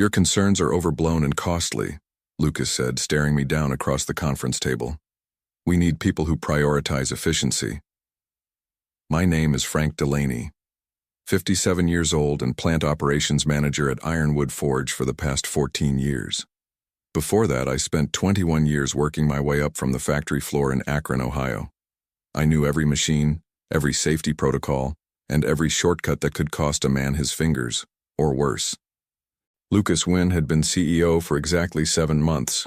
"Your concerns are overblown and costly," Lucas said, staring me down across the conference table. "We need people who prioritize efficiency." My name is Frank Delaney, 57 years old and plant operations manager at Ironwood Forge for the past 14 years. Before that, I spent 21 years working my way up from the factory floor in Akron, Ohio. I knew every machine, every safety protocol, and every shortcut that could cost a man his fingers, or worse. Lucas Wynn had been CEO for exactly 7 months,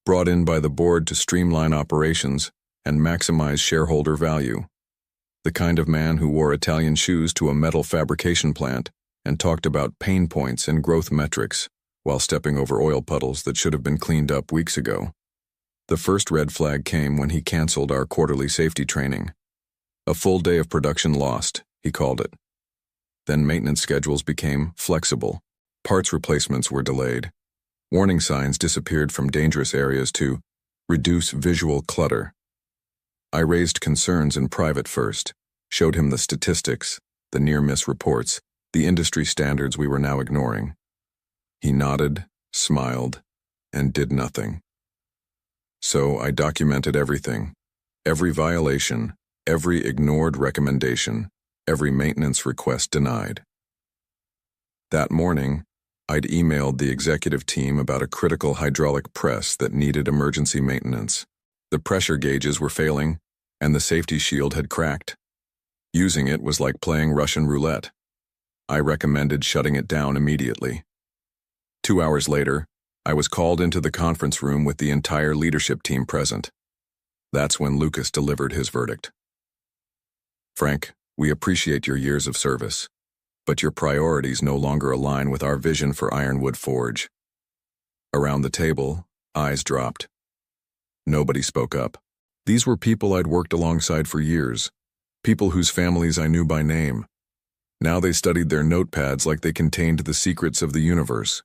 brought in by the board to streamline operations and maximize shareholder value. The kind of man who wore Italian shoes to a metal fabrication plant and talked about pain points and growth metrics while stepping over oil puddles that should have been cleaned up weeks ago. The first red flag came when he canceled our quarterly safety training. "A full day of production lost," he called it. Then maintenance schedules became flexible. Parts replacements were delayed. Warning signs disappeared from dangerous areas to reduce visual clutter. I raised concerns in private first, showed him the statistics, the near-miss reports, the industry standards we were now ignoring. He nodded, smiled, and did nothing. So I documented everything, every violation, every ignored recommendation, every maintenance request denied. That morning, I'd emailed the executive team about a critical hydraulic press that needed emergency maintenance. The pressure gauges were failing, and the safety shield had cracked. Using it was like playing Russian roulette. I recommended shutting it down immediately. 2 hours later, I was called into the conference room with the entire leadership team present. That's when Lucas delivered his verdict. "Frank, we appreciate your years of service, but your priorities no longer align with our vision for Ironwood Forge." Around the table, eyes dropped. Nobody spoke up. These were people I'd worked alongside for years, people whose families I knew by name. Now they studied their notepads like they contained the secrets of the universe.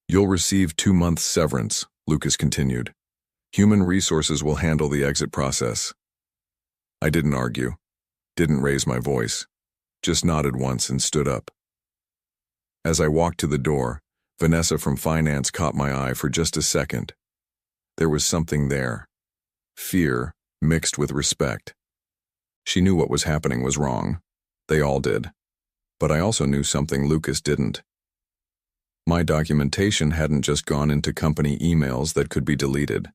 "You'll receive 2 months severance," Lucas continued. "Human resources will handle the exit process." I didn't argue, didn't raise my voice, just nodded once and stood up. As I walked to the door, Vanessa from finance caught my eye for just a second. There was something there. Fear mixed with respect. She knew what was happening was wrong. They all did. But I also knew something Lucas didn't. My documentation hadn't just gone into company emails that could be deleted.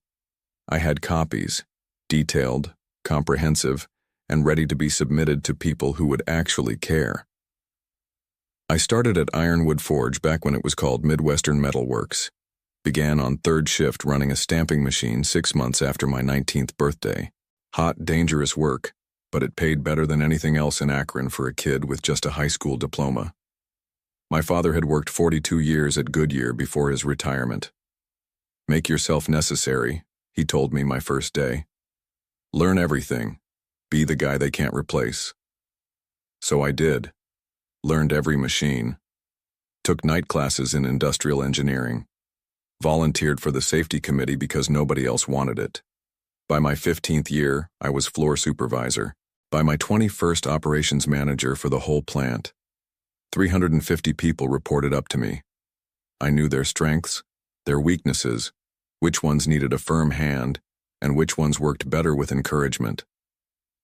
I had copies, detailed, comprehensive, and ready to be submitted to people who would actually care. I started at Ironwood Forge back when it was called Midwestern Metal Works. Began on 3rd shift running a stamping machine 6 months after my 19th birthday. Hot, dangerous work, but it paid better than anything else in Akron for a kid with just a high school diploma. My father had worked 42 years at Goodyear before his retirement. "Make yourself necessary," he told me my first day. "Learn everything. Be the guy they can't replace." So I did. Learned every machine. Took night classes in industrial engineering. Volunteered for the safety committee because nobody else wanted it. By my 15th year, I was floor supervisor. By my 21st, operations manager for the whole plant. 350 people reported up to me. I knew their strengths, their weaknesses, which ones needed a firm hand, and which ones worked better with encouragement.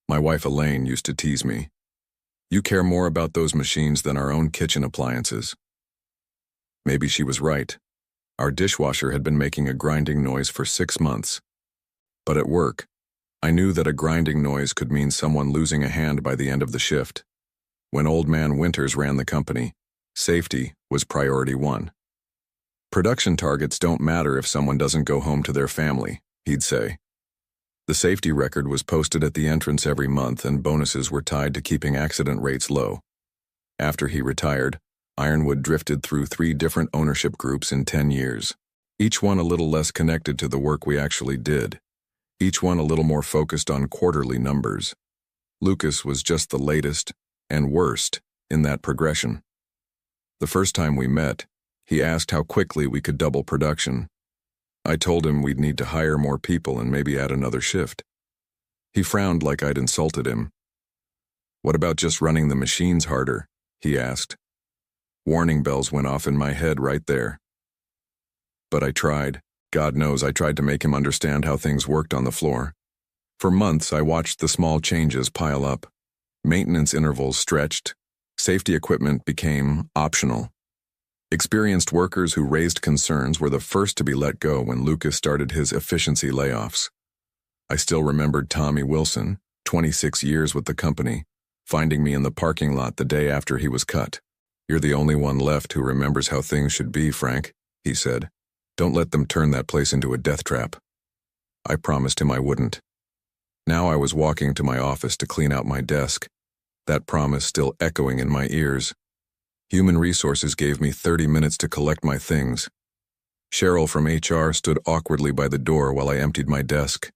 My wife Elaine used to tease me. "You care more about those machines than our own kitchen appliances." Maybe she was right. Our dishwasher had been making a grinding noise for 6 months. But at work, I knew that a grinding noise could mean someone losing a hand by the end of the shift. When Old Man Winters ran the company, safety was priority 1. "Production targets don't matter if someone doesn't go home to their family," he'd say. The safety record was posted at the entrance every month, and bonuses were tied to keeping accident rates low. After he retired, Ironwood drifted through 3 different ownership groups in 10 years, each one a little less connected to the work we actually did, each one a little more focused on quarterly numbers. Lucas was just the latest and worst in that progression. The first time we met, he asked how quickly we could double production. I told him we'd need to hire more people and maybe add another shift. He frowned like I'd insulted him. "What about just running the machines harder?" he asked. Warning bells went off in my head right there. But I tried. God knows I tried to make him understand how things worked on the floor. For months, I watched the small changes pile up. Maintenance intervals stretched. Safety equipment became optional. Experienced workers who raised concerns were the first to be let go when Lucas started his efficiency layoffs. I still remembered Tommy Wilson, 26 years with the company, finding me in the parking lot the day after he was cut. "You're the only one left who remembers how things should be, Frank," he said. "Don't let them turn that place into a death trap." I promised him I wouldn't. Now I was walking to my office to clean out my desk, that promise still echoing in my ears. Human Resources gave me 30 minutes to collect my things. Cheryl from HR stood awkwardly by the door while I emptied my desk.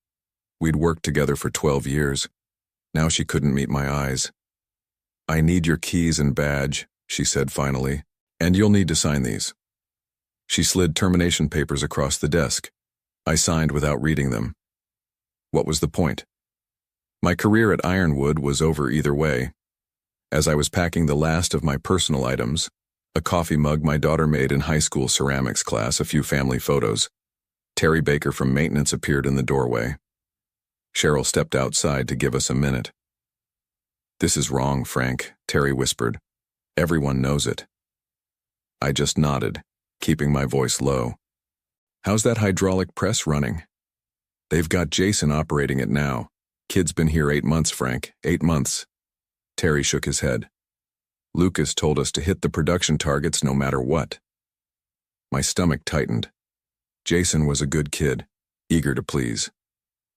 We'd worked together for 12 years. Now she couldn't meet my eyes. "I need your keys and badge," she said finally, "and you'll need to sign these." She slid termination papers across the desk. I signed without reading them. What was the point? My career at Ironwood was over either way. As I was packing the last of my personal items, a coffee mug my daughter made in high school ceramics class, a few family photos, Terry Baker from maintenance appeared in the doorway. Cheryl stepped outside to give us a minute. "This is wrong, Frank," Terry whispered. "Everyone knows it." I just nodded, keeping my voice low. "How's that hydraulic press running?" "They've got Jason operating it now. Kid's been here 8 months, Frank, 8 months. Terry shook his head. "Lucas told us to hit the production targets no matter what." My stomach tightened. Jason was a good kid, eager to please.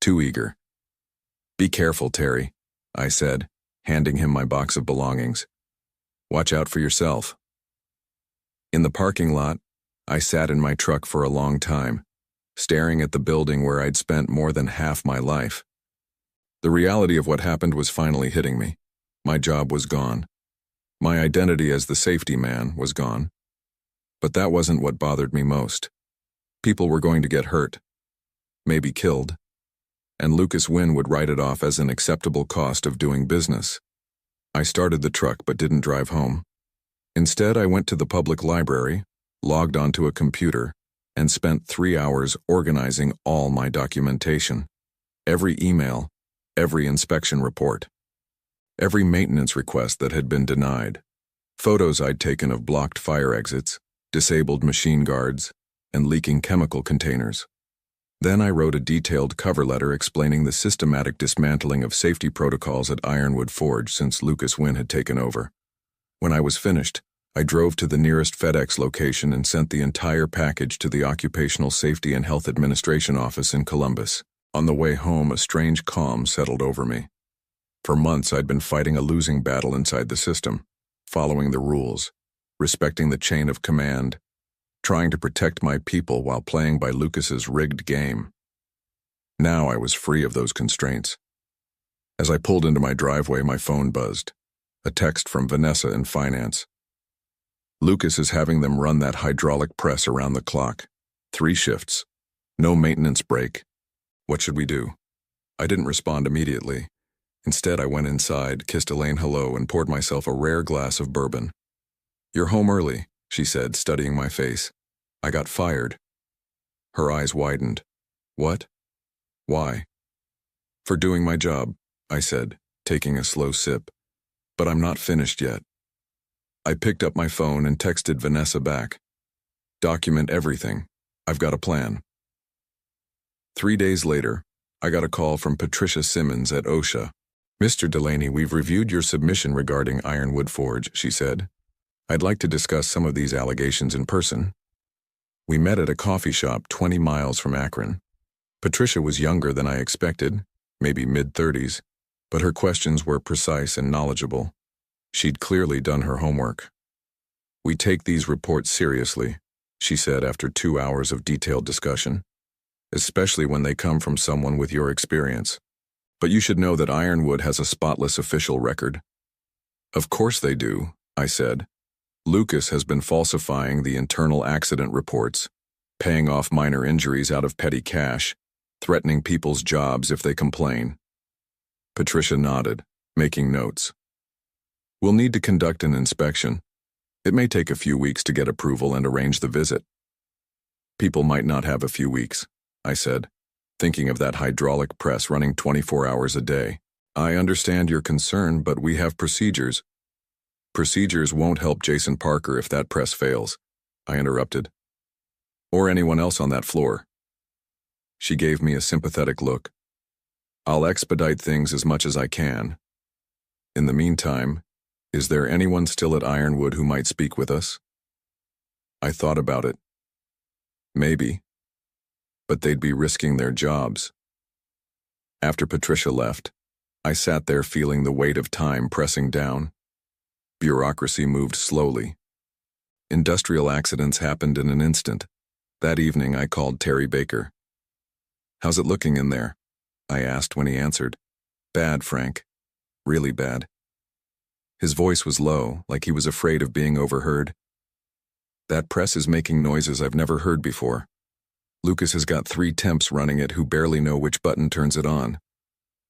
Too eager. "Be careful, Terry," I said, handing him my box of belongings. "Watch out for yourself." In the parking lot, I sat in my truck for a long time, staring at the building where I'd spent more than half my life. The reality of what happened was finally hitting me. My job was gone. My identity as the safety man was gone. But that wasn't what bothered me most. People were going to get hurt, maybe killed, and Lucas Wynn would write it off as an acceptable cost of doing business. I started the truck but didn't drive home. Instead, I went to the public library, logged onto a computer, and spent 3 hours organizing all my documentation. Every email, every inspection report, every maintenance request that had been denied, photos I'd taken of blocked fire exits, disabled machine guards, and leaking chemical containers. Then I wrote a detailed cover letter explaining the systematic dismantling of safety protocols at Ironwood Forge since Lucas Wynn had taken over. When I was finished, I drove to the nearest FedEx location and sent the entire package to the Occupational Safety and Health Administration office in Columbus. On the way home, a strange calm settled over me. For months, I'd been fighting a losing battle inside the system, following the rules, respecting the chain of command, trying to protect my people while playing by Lucas's rigged game. Now I was free of those constraints. As I pulled into my driveway, my phone buzzed. A text from Vanessa in finance. "Lucas is having them run that hydraulic press around the clock. 3 shifts. No maintenance break. What should we do?" I didn't respond immediately. Instead, I went inside, kissed Elaine hello, and poured myself a rare glass of bourbon. "You're home early," she said, studying my face. "I got fired." Her eyes widened. "What? Why?" "For doing my job," I said, taking a slow sip. "But I'm not finished yet." I picked up my phone and texted Vanessa back. "Document everything. I've got a plan." 3 days later, I got a call from Patricia Simmons at OSHA. "Mr. Delaney, we've reviewed your submission regarding Ironwood Forge," she said. "I'd like to discuss some of these allegations in person." We met at a coffee shop 20 miles from Akron. Patricia was younger than I expected, maybe mid-30s, but her questions were precise and knowledgeable. She'd clearly done her homework. "We take these reports seriously," she said after 2 hours of detailed discussion, "especially when they come from someone with your experience. But you should know that Ironwood has a spotless official record." "Of course they do," I said. "Lucas has been falsifying the internal accident reports, paying off minor injuries out of petty cash, threatening people's jobs if they complain." Patricia nodded, making notes. "We'll need to conduct an inspection. It may take a few weeks to get approval and arrange the visit. People might not have a few weeks, I said, thinking of that hydraulic press running 24 hours a day. I understand your concern, but we have procedures. Procedures won't help Jason Parker if that press fails, I interrupted. Or anyone else on that floor. She gave me a sympathetic look. I'll expedite things as much as I can. In the meantime, is there anyone still at Ironwood who might speak with us? I thought about it. Maybe. But they'd be risking their jobs. After Patricia left, I sat there feeling the weight of time pressing down. Bureaucracy moved slowly. Industrial accidents happened in an instant. That evening I called Terry Baker. "How's it looking in there?" I asked when he answered. "Bad, Frank. Really bad." His voice was low, like he was afraid of being overheard. "That press is making noises I've never heard before. Lucas has got 3 temps running it who barely know which button turns it on.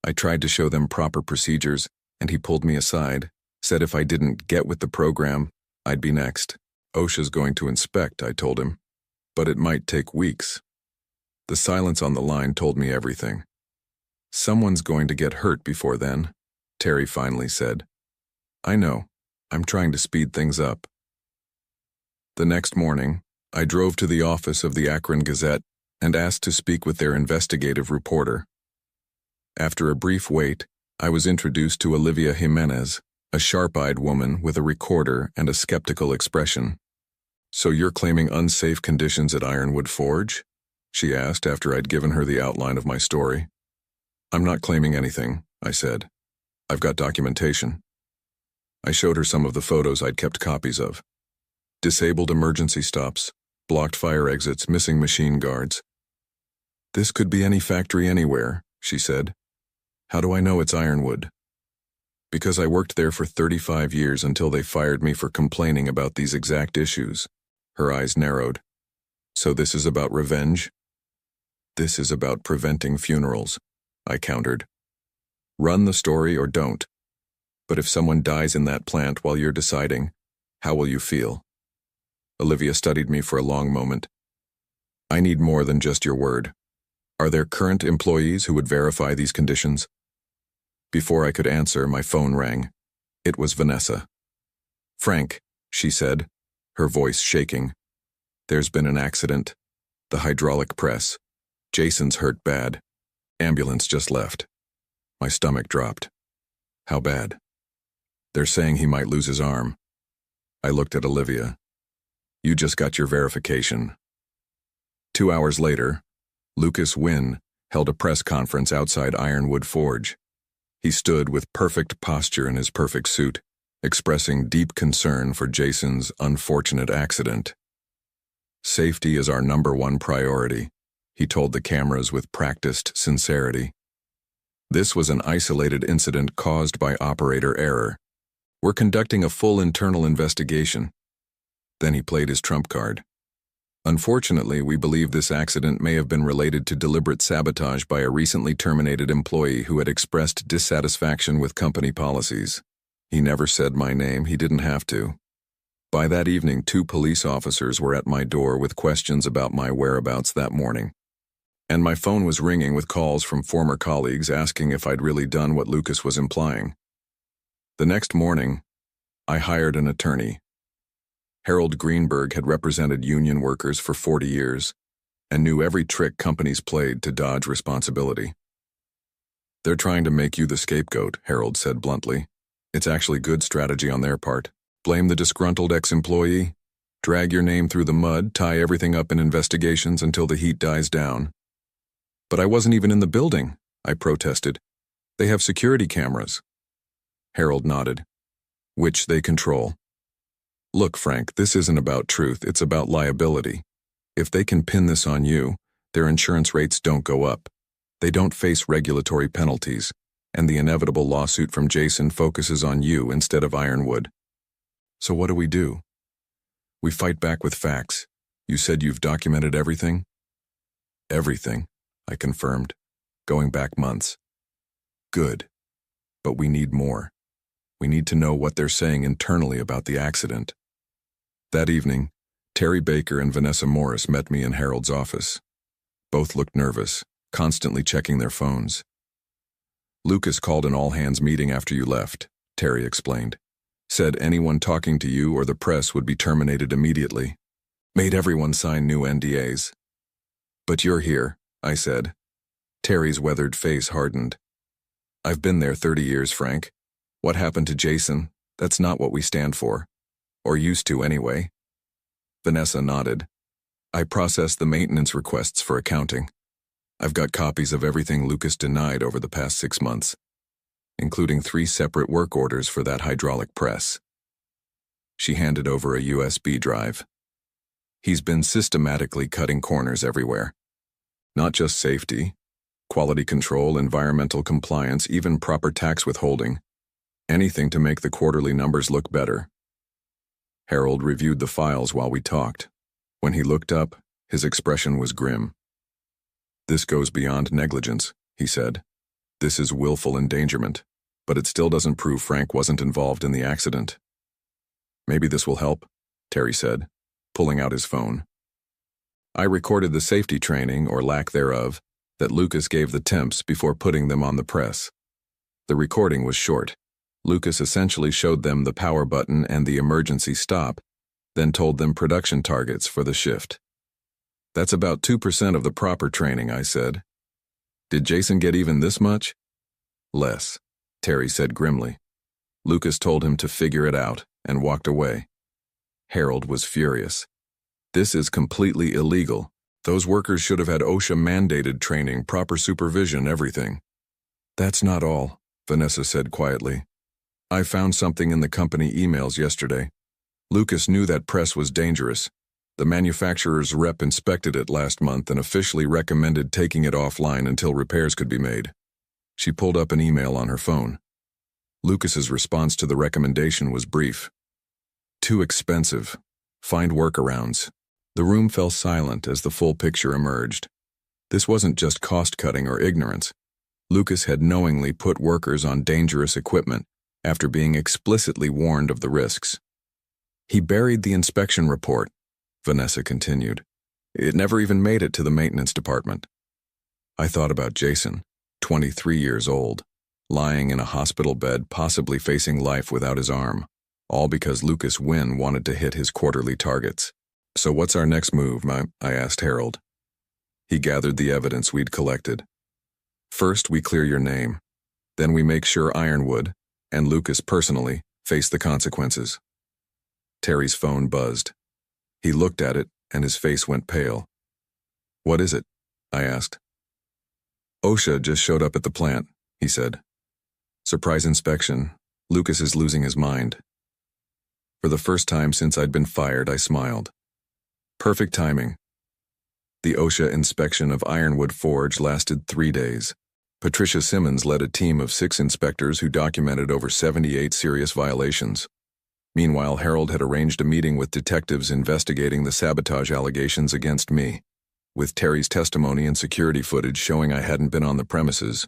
I tried to show them proper procedures, and he pulled me aside, said if I didn't get with the program, I'd be next. OSHA's going to inspect, I told him, but it might take weeks." The silence on the line told me everything. "Someone's going to get hurt before then," Terry finally said. "I know. I'm trying to speed things up." The next morning, I drove to the office of the Akron Gazette and asked to speak with their investigative reporter. After a brief wait, I was introduced to Olivia Jimenez, a sharp-eyed woman with a recorder and a skeptical expression. "So you're claiming unsafe conditions at Ironwood Forge?" she asked after I'd given her the outline of my story. "I'm not claiming anything," I said. "I've got documentation." I showed her some of the photos I'd kept copies of. Disabled emergency stops, blocked fire exits, missing machine guards. "This could be any factory anywhere," she said. "How do I know it's Ironwood?" "Because I worked there for 35 years until they fired me for complaining about these exact issues." Her eyes narrowed. "So this is about revenge?" "This is about preventing funerals," I countered. "Run the story or don't. But if someone dies in that plant while you're deciding, how will you feel?" Olivia studied me for a long moment. "I need more than just your word. Are there current employees who would verify these conditions?" Before I could answer, my phone rang. It was Vanessa. "Frank," she said, her voice shaking. "There's been an accident. The hydraulic press. Jason's hurt bad. Ambulance just left." My stomach dropped. "How bad?" "They're saying he might lose his arm." I looked at Olivia. "You just got your verification." 2 hours later, Lucas Wynn held a press conference outside Ironwood Forge. He stood with perfect posture in his perfect suit, expressing deep concern for Jason's unfortunate accident. "Safety is our #1 priority," he told the cameras with practiced sincerity. "This was an isolated incident caused by operator error. We're conducting a full internal investigation." Then he played his trump card. "Unfortunately, we believe this accident may have been related to deliberate sabotage by a recently terminated employee who had expressed dissatisfaction with company policies. He never said my name, he didn't have to. By that evening, 2 police officers were at my door with questions about my whereabouts that morning. And my phone was ringing with calls from former colleagues asking if I'd really done what Lucas was implying. The next morning, I hired an attorney. Harold Greenberg had represented union workers for 40 years and knew every trick companies played to dodge responsibility. "They're trying to make you the scapegoat," Harold said bluntly. "It's actually good strategy on their part. Blame the disgruntled ex-employee, drag your name through the mud, tie everything up in investigations until the heat dies down." "But I wasn't even in the building," I protested. "They have security cameras." Harold nodded. "Which they control. Look, Frank, this isn't about truth, it's about liability. If they can pin this on you, their insurance rates don't go up. They don't face regulatory penalties, and the inevitable lawsuit from Jason focuses on you instead of Ironwood. So what do? We fight back with facts. You said you've documented everything?" "Everything," I confirmed, going back months. "Good. But we need more. We need to know what they're saying internally about the accident." That evening, Terry Baker and Vanessa Morris met me in Harold's office. Both looked nervous, constantly checking their phones. "Lucas called an all-hands meeting after you left," Terry explained. "Said anyone talking to you or the press would be terminated immediately. Made everyone sign new NDAs. But you're here," I said. Terry's weathered face hardened. "I've been there 30 years, Frank. What happened to Jason? That's not what we stand for. Or used to, anyway." Vanessa nodded. "I processed the maintenance requests for accounting. I've got copies of everything Lucas denied over the past 6 months, including 3 separate work orders for that hydraulic press." She handed over a USB drive. "He's been systematically cutting corners everywhere. Not just safety, quality control, environmental compliance, even proper tax withholding. Anything to make the quarterly numbers look better." Harold reviewed the files while we talked. When he looked up, his expression was grim. "This goes beyond negligence," he said. "This is willful endangerment, but it still doesn't prove Frank wasn't involved in the accident." "Maybe this will help," Terry said, pulling out his phone. "I recorded the safety training, or lack thereof, that Lucas gave the temps before putting them on the press. The recording was short. Lucas essentially showed them the power button and the emergency stop, then told them production targets for the shift. That's about 2% of the proper training," I said. "Did Jason get even this much?" "Less," Terry said grimly. "Lucas told him to figure it out and walked away." Harold was furious. "This is completely illegal. Those workers should have had OSHA-mandated training, proper supervision, everything." "That's not all," Vanessa said quietly. "I found something in the company emails yesterday. Lucas knew that press was dangerous. The manufacturer's rep inspected it last month and officially recommended taking it offline until repairs could be made." She pulled up an email on her phone. Lucas's response to the recommendation was brief. "Too expensive. Find workarounds." The room fell silent as the full picture emerged. This wasn't just cost-cutting or ignorance. Lucas had knowingly put workers on dangerous equipment after being explicitly warned of the risks. "He buried the inspection report," Vanessa continued. "It never even made it to the maintenance department." I thought about Jason, 23 years old, lying in a hospital bed, possibly facing life without his arm, all because Lucas Wynn wanted to hit his quarterly targets. "So what's our next move?" I asked Harold. He gathered the evidence we'd collected. "First, we clear your name. Then we make sure Ironwood, and Lucas personally, face the consequences." Terry's phone buzzed. He looked at it, and his face went pale. "What is it?" I asked. "OSHA just showed up at the plant," he said. "Surprise inspection. Lucas is losing his mind." For the first time since I'd been fired, I smiled. Perfect timing. The OSHA inspection of Ironwood Forge lasted 3 days. Patricia Simmons led a team of 6 inspectors who documented over 78 serious violations. Meanwhile, Harold had arranged a meeting with detectives investigating the sabotage allegations against me. With Terry's testimony and security footage showing I hadn't been on the premises,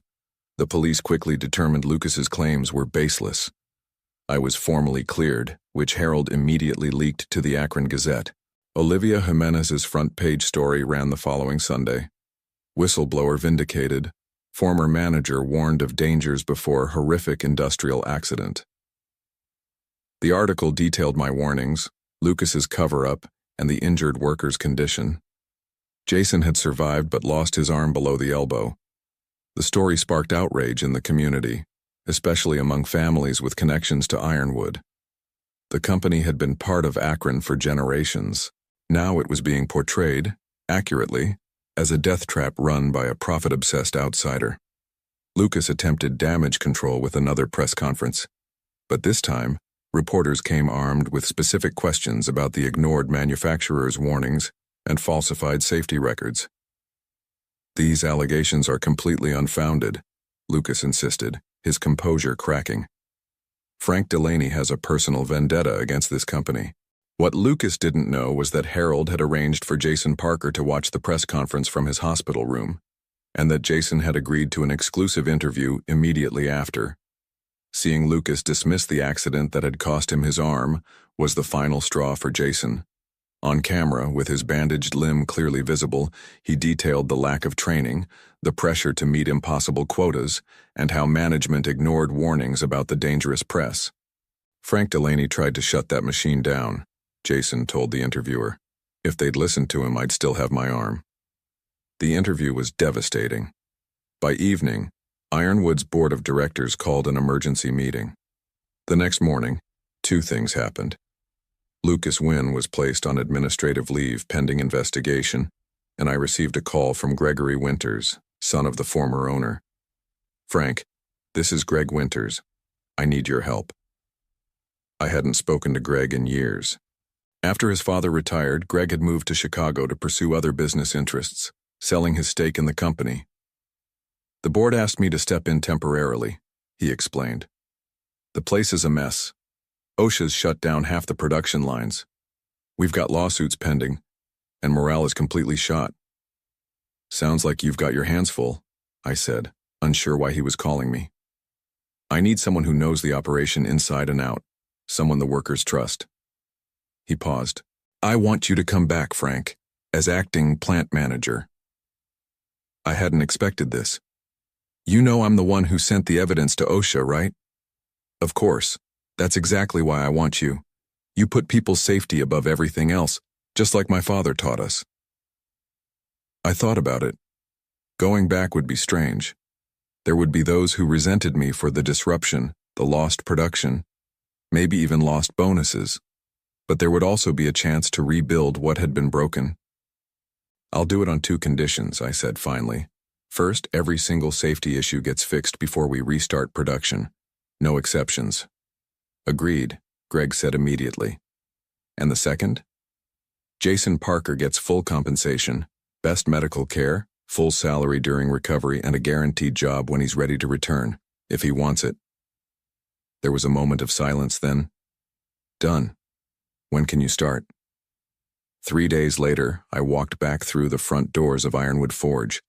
the police quickly determined Lucas's claims were baseless. I was formally cleared, which Harold immediately leaked to the Akron Gazette. Olivia Jimenez's front-page story ran the following Sunday. Whistleblower vindicated. Former manager warned of dangers before horrific industrial accident. The article detailed my warnings, Lucas's cover-up, and the injured worker's condition. Jason had survived but lost his arm below the elbow. The story sparked outrage in the community, especially among families with connections to Ironwood. The company had been part of Akron for generations. Now it was being portrayed, accurately, as a death trap run by a profit-obsessed outsider. Lucas attempted damage control with another press conference. But this time, reporters came armed with specific questions about the ignored manufacturer's warnings and falsified safety records. "These allegations are completely unfounded," Lucas insisted, his composure cracking. "Frank Delaney has a personal vendetta against this company." What Lucas didn't know was that Harold had arranged for Jason Parker to watch the press conference from his hospital room, and that Jason had agreed to an exclusive interview immediately after. Seeing Lucas dismiss the accident that had cost him his arm was the final straw for Jason. On camera, with his bandaged limb clearly visible, he detailed the lack of training, the pressure to meet impossible quotas, and how management ignored warnings about the dangerous press. Frank Delaney tried to shut that machine down, Jason told the interviewer. If they'd listened to him, I'd still have my arm. The interview was devastating. By evening, Ironwood's board of directors called an emergency meeting. The next morning, two things happened. Lucas Wynn was placed on administrative leave pending investigation, and I received a call from Gregory Winters, son of the former owner. Frank, this is Greg Winters. I need your help. I hadn't spoken to Greg in years. After his father retired, Greg had moved to Chicago to pursue other business interests, selling his stake in the company. The board asked me to step in temporarily, he explained. The place is a mess. OSHA's shut down half the production lines. We've got lawsuits pending, and morale is completely shot. Sounds like you've got your hands full, I said, unsure why he was calling me. I need someone who knows the operation inside and out, someone the workers trust. He paused. I want you to come back, Frank, as acting plant manager. I hadn't expected this. You know I'm the one who sent the evidence to OSHA, right? Of course. That's exactly why I want you. You put people's safety above everything else, just like my father taught us. I thought about it. Going back would be strange. There would be those who resented me for the disruption, the lost production, maybe even lost bonuses. But there would also be a chance to rebuild what had been broken. I'll do it on two conditions, I said finally. First, every single safety issue gets fixed before we restart production. No exceptions. Agreed, Greg said immediately. And the second? Jason Parker gets full compensation, best medical care, full salary during recovery, and a guaranteed job when he's ready to return, if he wants it. There was a moment of silence then. Done. When can you start? 3 days later, I walked back through the front doors of Ironwood Forge.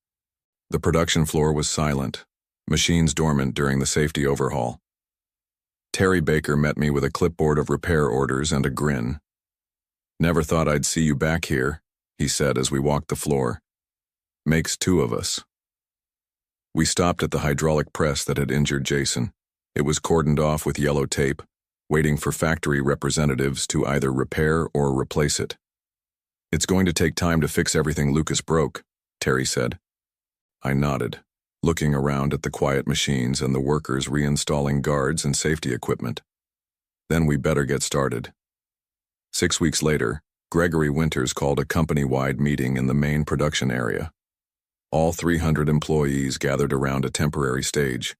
The production floor was silent, machines dormant during the safety overhaul. Terry Baker met me with a clipboard of repair orders and a grin. Never thought I'd see you back here, he said as we walked the floor. Makes two of us. We stopped at the hydraulic press that had injured Jason. It was cordoned off with yellow tape, waiting for factory representatives to either repair or replace it. It's going to take time to fix everything Lucas broke, Terry said. I nodded, looking around at the quiet machines and the workers reinstalling guards and safety equipment. Then we better get started. 6 weeks later, Gregory Winters called a company-wide meeting in the main production area. All 300 employees gathered around a temporary stage,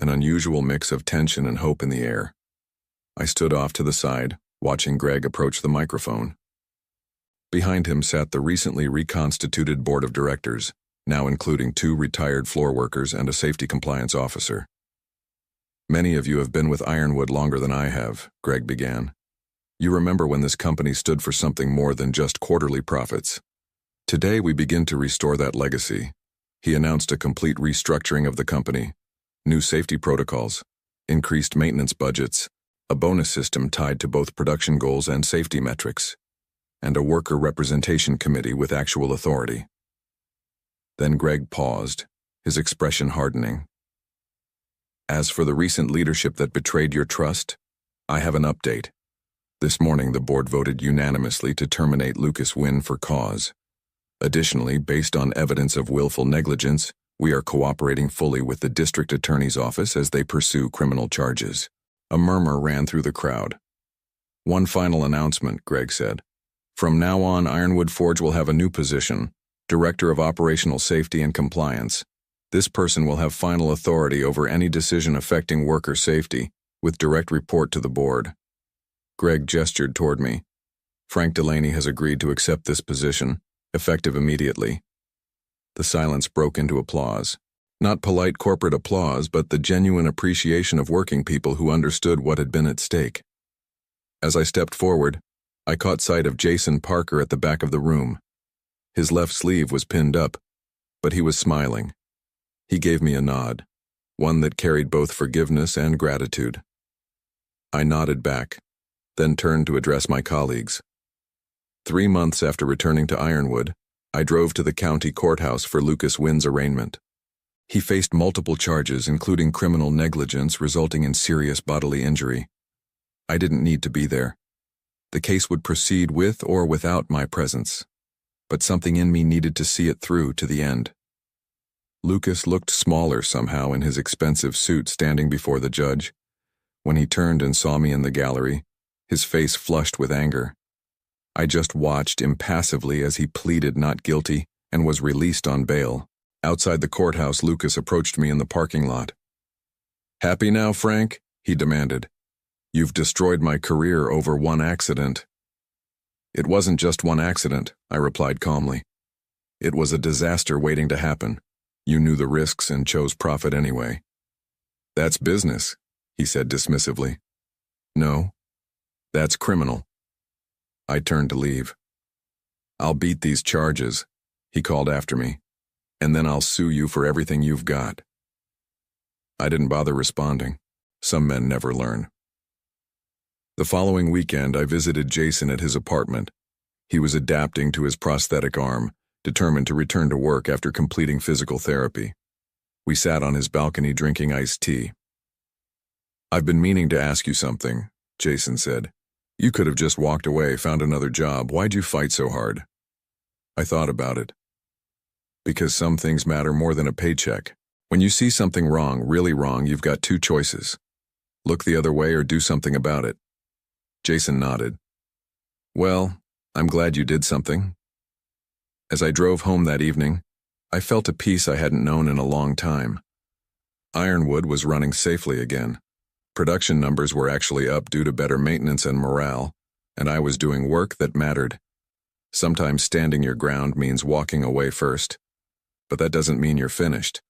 an unusual mix of tension and hope in the air. I stood off to the side, watching Greg approach the microphone. Behind him sat the recently reconstituted board of directors, now including 2 retired floor workers and a safety compliance officer. Many of you have been with Ironwood longer than I have, Greg began. You remember when this company stood for something more than just quarterly profits. Today we begin to restore that legacy. He announced a complete restructuring of the company, new safety protocols, increased maintenance budgets, a bonus system tied to both production goals and safety metrics, and a worker representation committee with actual authority. Then Greg paused, his expression hardening. As for the recent leadership that betrayed your trust, I have an update. This morning the board voted unanimously to terminate Lucas Wynn for cause. Additionally, based on evidence of willful negligence, we are cooperating fully with the district attorney's office as they pursue criminal charges. A murmur ran through the crowd. One final announcement, Greg said. From now on, Ironwood Forge will have a new position, Director of Operational Safety and Compliance. This person will have final authority over any decision affecting worker safety, with direct report to the board. Greg gestured toward me. Frank Delaney has agreed to accept this position, effective immediately. The silence broke into applause. Not polite corporate applause, but the genuine appreciation of working people who understood what had been at stake. As I stepped forward, I caught sight of Jason Parker at the back of the room. His left sleeve was pinned up, but he was smiling. He gave me a nod. one that carried both forgiveness and gratitude. I nodded back, then turned to address my colleagues. 3 months after returning to Ironwood, I drove to the county courthouse for Lucas Wynn's arraignment. He faced multiple charges, including criminal negligence resulting in serious bodily injury. I didn't need to be there. The case would proceed with or without my presence, but something in me needed to see it through to the end. Lucas looked smaller somehow in his expensive suit standing before the judge. When he turned and saw me in the gallery, his face flushed with anger. I just watched impassively as he pleaded not guilty and was released on bail. Outside the courthouse, Lucas approached me in the parking lot. "Happy now, Frank?" he demanded. "You've destroyed my career over one accident." "It wasn't just one accident," I replied calmly. "It was a disaster waiting to happen. You knew the risks and chose profit anyway." "That's business," he said dismissively. "No, that's criminal." I turned to leave. "I'll beat these charges," he called after me, "and then I'll sue you for everything you've got." I didn't bother responding. Some men never learn. The following weekend, I visited Jason at his apartment. He was adapting to his prosthetic arm, determined to return to work after completing physical therapy. We sat on his balcony drinking iced tea. "I've been meaning to ask you something," Jason said. "You could have just walked away, found another job. Why'd you fight so hard?" I thought about it. Because some things matter more than a paycheck. When you see something wrong, really wrong, you've got two choices. Look the other way or do something about it. Jason nodded. "Well, I'm glad you did something." As I drove home that evening, I felt a peace I hadn't known in a long time. Ironwood was running safely again. Production numbers were actually up due to better maintenance and morale, and I was doing work that mattered. Sometimes standing your ground means walking away first, but that doesn't mean you're finished.